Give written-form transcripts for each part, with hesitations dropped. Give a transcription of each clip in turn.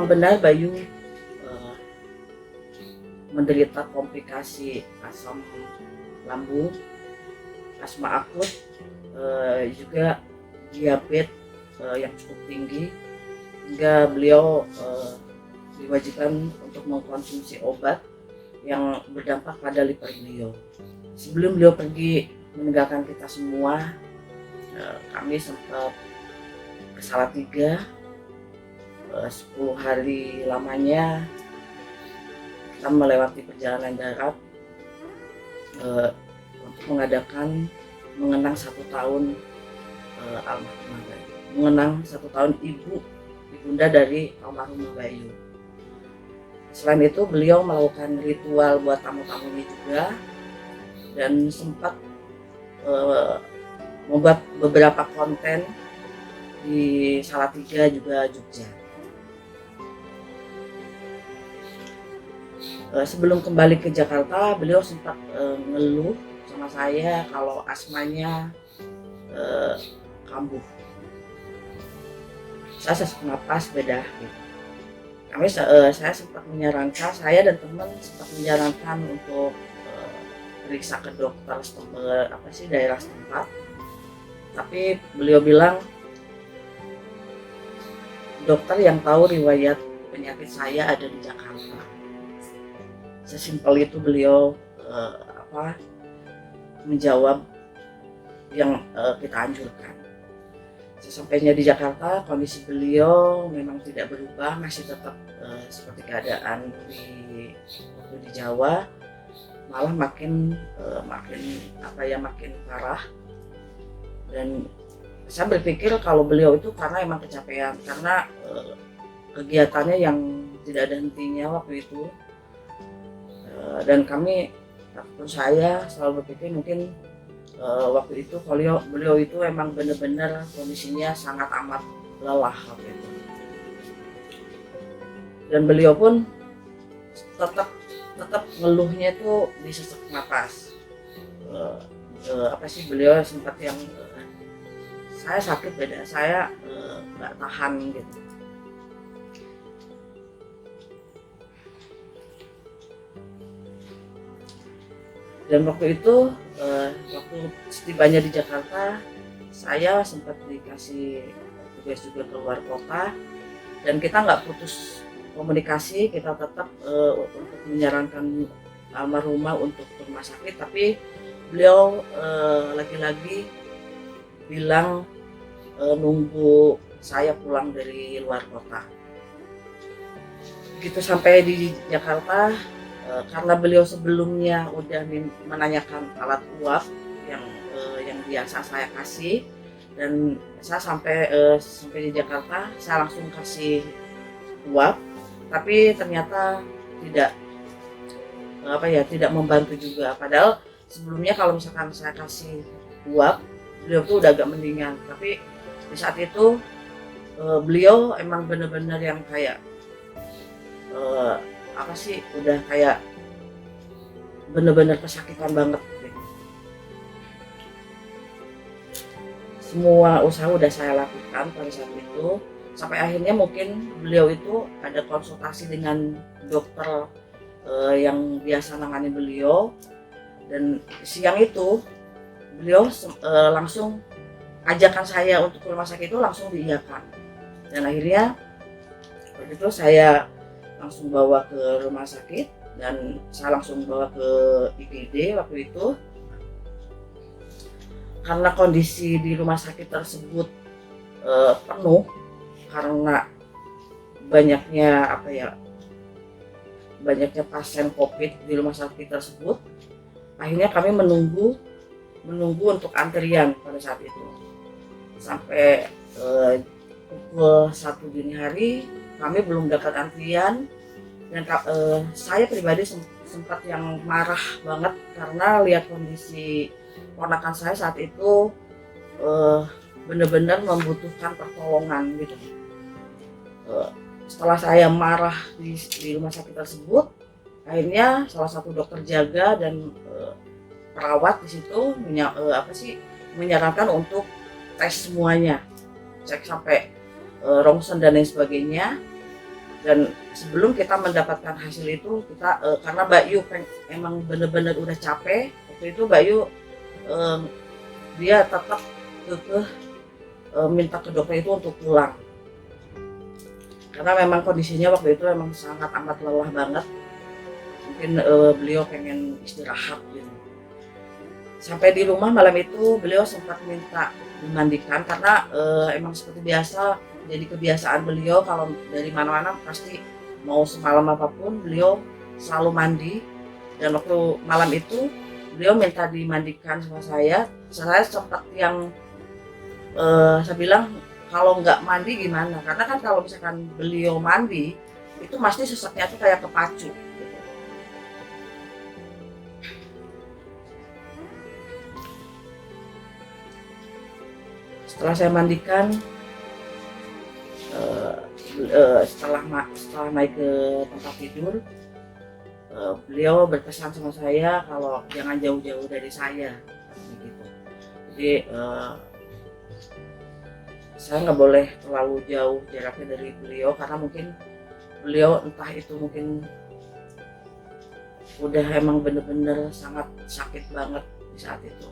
memang benar Bayu menderita komplikasi asam lambung, asma akut, juga diabetes yang cukup tinggi, hingga beliau diwajibkan untuk mengkonsumsi obat yang berdampak pada liver beliau. Sebelum beliau pergi meninggalkan kita semua, kami sempat ke Salatiga 10 hari lamanya. Kita melewati perjalanan darat untuk mengenang 1 tahun almarhumah Bayu, mengenang 1 tahun ibunda dari almarhumah Bayu. Selain itu beliau melakukan ritual buat tamu-tamunya juga, dan sempat membuat beberapa konten di Salatiga juga Jogja. Sebelum kembali ke Jakarta, beliau sempat ngeluh sama saya kalau asmanya kambuh. Saya sesak napas beda gitu. Saya sempat menyarankan, saya dan teman sempat menyarankan untuk periksa ke dokter daerah setempat. Tapi beliau bilang dokter yang tahu riwayat penyakit saya ada di Jakarta. Sesimpel itu beliau menjawab yang kita anjurkan. Sesampainya di Jakarta, kondisi beliau memang tidak berubah, masih tetap seperti keadaan di Jawa, malah makin parah. Dan saya berpikir kalau beliau itu karena emang kecapean, karena kegiatannya yang tidak ada hentinya waktu itu. Dan saya selalu berpikir mungkin waktu itu beliau itu emang benar-benar kondisinya sangat amat lelah waktu itu. Dan beliau pun tetap ngeluhnya itu di sesak napas. Beliau sempat yang saya sakit beda, saya nggak tahan gitu. Dan waktu itu waktu setibanya di Jakarta, saya sempat dikasih tugas juga keluar kota, dan kita nggak putus komunikasi. Kita tetap untuk menyarankan almarhumah untuk ke rumah sakit, tapi beliau lagi-lagi bilang nunggu saya pulang dari luar kota. Begitu sampai di Jakarta, karena beliau sebelumnya udah menanyakan alat uap yang biasa saya kasih, dan saya sampai di Jakarta saya langsung kasih uap, tapi ternyata tidak membantu juga. Padahal sebelumnya kalau misalkan saya kasih uap, beliau tuh udah agak mendingan, tapi di saat itu beliau emang bener-bener yang kayak udah kayak bener-bener kesakitan banget gitu. Semua usaha udah saya lakukan pada saat itu, sampai akhirnya mungkin beliau itu ada konsultasi dengan dokter yang biasa nangani beliau, dan siang itu beliau langsung ajakan saya untuk ke rumah sakit itu langsung diiyakan. Dan akhirnya waktu itu saya langsung bawa ke rumah sakit, dan saya langsung bawa ke IGD waktu itu. Karena kondisi di rumah sakit tersebut penuh karena banyaknya pasien COVID di rumah sakit tersebut, akhirnya kami menunggu untuk antrian pada saat itu sampai pukul 1 dini hari. Kami belum dapat antrian, dan saya pribadi sempat yang marah banget karena lihat kondisi ponakan saya saat itu benar-benar membutuhkan pertolongan gitu. Setelah saya marah di rumah sakit tersebut, akhirnya salah satu dokter jaga dan perawat di situ menyarankan untuk tes semuanya, cek sampai rongsen dan lain sebagainya. Dan sebelum kita mendapatkan hasil itu kita karena Mbak Yu emang bener-bener udah capek waktu itu, Mbak Yu dia tetap kekeh minta ke dokter itu untuk pulang karena memang kondisinya waktu itu memang sangat amat lelah banget, mungkin beliau pengen istirahat gitu. Sampai di rumah malam itu beliau sempat minta dimandikan karena emang seperti biasa, jadi kebiasaan beliau kalau dari mana-mana pasti mau semalam apapun beliau selalu mandi. Dan waktu malam itu beliau minta dimandikan sama saya sempat yang saya bilang kalau nggak mandi gimana, karena kan kalau misalkan beliau mandi itu pasti sesaknya tuh kayak kepacu gitu. Setelah saya mandikan, setelah naik ke tempat tidur, beliau berpesan sama saya kalau jangan jauh-jauh dari saya gitu. Jadi saya nggak boleh terlalu jauh jaraknya dari beliau karena mungkin beliau entah itu mungkin udah emang bener-bener sangat sakit banget di saat itu.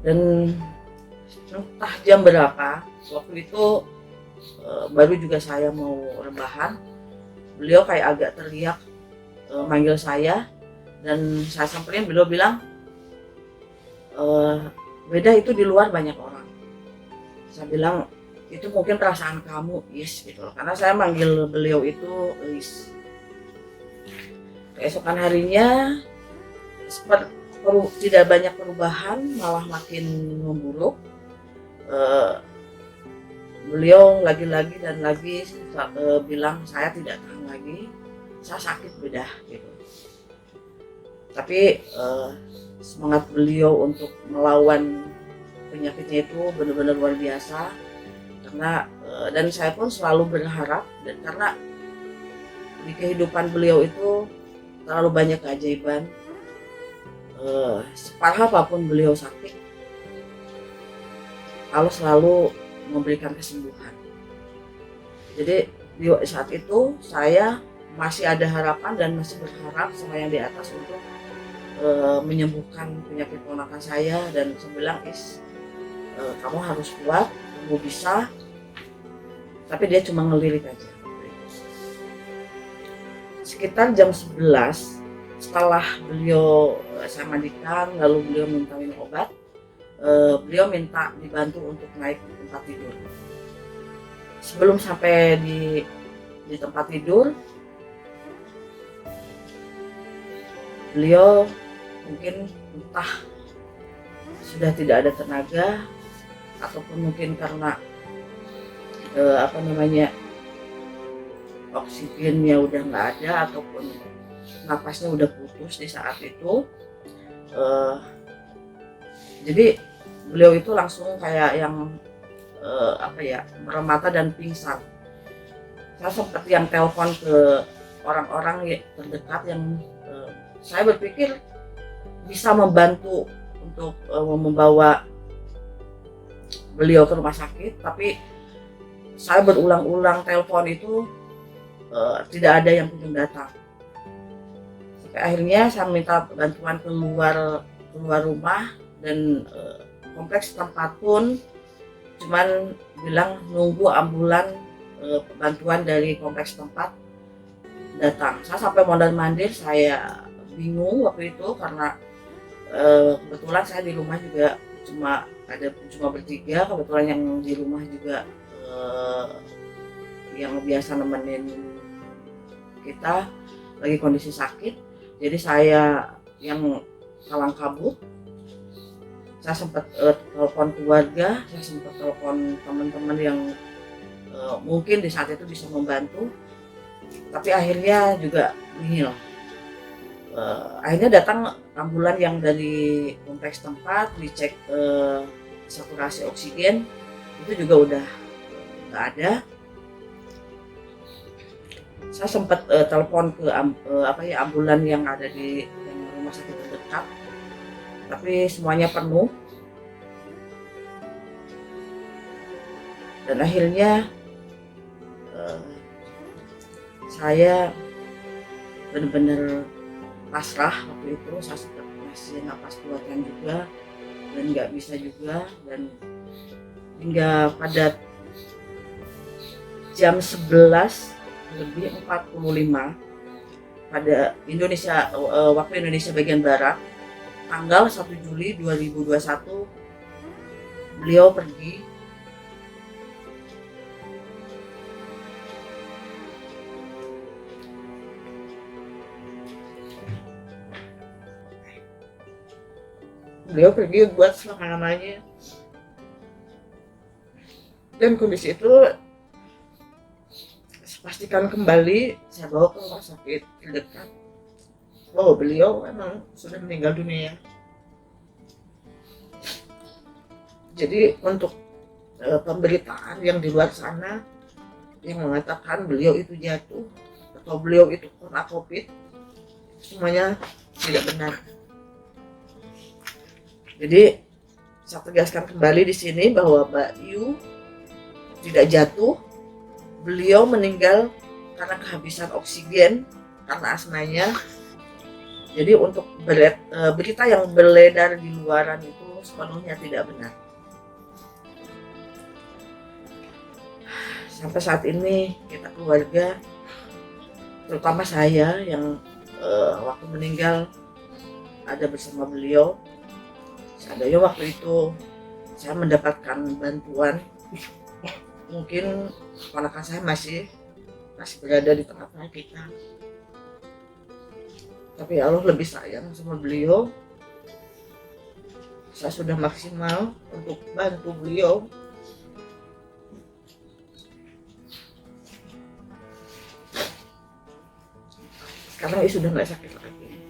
Dan entah jam berapa waktu itu baru juga saya mau rebahan, beliau kayak agak teriak manggil saya dan saya samperin. Beliau bilang beda itu di luar banyak orang. Saya bilang itu mungkin perasaan kamu Is gitu loh, karena saya manggil beliau itu Is. Keesokan harinya tidak banyak perubahan, malah makin memburuk. Beliau lagi-lagi dan lagi bilang saya tidak tahan lagi, saya sakit bedah gitu. Tapi semangat beliau untuk melawan penyakitnya itu benar-benar luar biasa. Karena dan saya pun selalu berharap, dan karena di kehidupan beliau itu terlalu banyak keajaiban. Separah apapun beliau sakit, Allah selalu memberikan kesembuhan. Jadi di saat itu saya masih ada harapan dan masih berharap sama yang di atas untuk menyembuhkan penyakit ponakan saya. Dan saya bilang Is, kamu harus kuat, kamu bisa. Tapi dia cuma ngelirik aja. Sekitar jam 11 setelah beliau saya mandikan, lalu beliau minta minum obat, beliau minta dibantu untuk naik ke tempat tidur. Sebelum sampai di tempat tidur, beliau mungkin entah sudah tidak ada tenaga ataupun mungkin karena oksigennya udah nggak ada ataupun napasnya udah putus di saat itu. Jadi beliau itu langsung kayak yang meremata dan pingsan. Saya sempat yang telepon ke orang-orang terdekat yang saya berpikir bisa membantu untuk membawa beliau ke rumah sakit, tapi saya berulang-ulang telepon itu tidak ada yang kunjung datang. Sampai akhirnya saya minta bantuan keluar rumah, dan kompleks tempat pun cuman bilang nunggu ambulan bantuan dari kompleks tempat datang. Saya sampai mondar-mandir, saya bingung waktu itu karena kebetulan saya di rumah juga cuma bertiga. Kebetulan yang di rumah juga yang biasa nemenin kita lagi kondisi sakit, jadi saya yang kalang kabut. Saya sempat telepon keluarga, saya sempat telepon teman-teman yang mungkin di saat itu bisa membantu, tapi akhirnya juga nihil. Akhirnya datang ambulan yang dari kompleks tempat, dicek saturasi oksigen itu juga udah nggak ada. Saya sempat telepon ke ambulan yang ada di rumah sakit terdekat, tapi semuanya penuh. Dan akhirnya saya benar-benar pasrah waktu itu. Saya sempat masih napas buatan juga dan nggak bisa juga, dan hingga pada jam 11:45 pada Indonesia, waktu Indonesia bagian Barat, tanggal 1 Juli 2021, beliau pergi. Beliau pergi buat selama-lamanya, dan kondisi itu saya pastikan kembali, saya bawa ke rumah sakit terdekat bahwa beliau memang sudah meninggal dunia. Jadi untuk pemberitaan yang di luar sana yang mengatakan beliau itu jatuh atau beliau itu kena COVID, semuanya tidak benar. Jadi saya tegaskan kembali di sini bahwa Mbak Yu tidak jatuh, beliau meninggal karena kehabisan oksigen karena asmanya. Jadi untuk berita yang beredar di luaran itu sepenuhnya tidak benar. Sampai saat ini kita keluarga, terutama saya yang waktu meninggal ada bersama beliau. Seandainya waktu itu saya mendapatkan bantuan, mungkin keponakan saya masih berada di tengah-tengah kita. Tapi Allah lebih sayang sama beliau. Saya sudah maksimal untuk bantu beliau. Sekarang sudah nggak sakit lagi.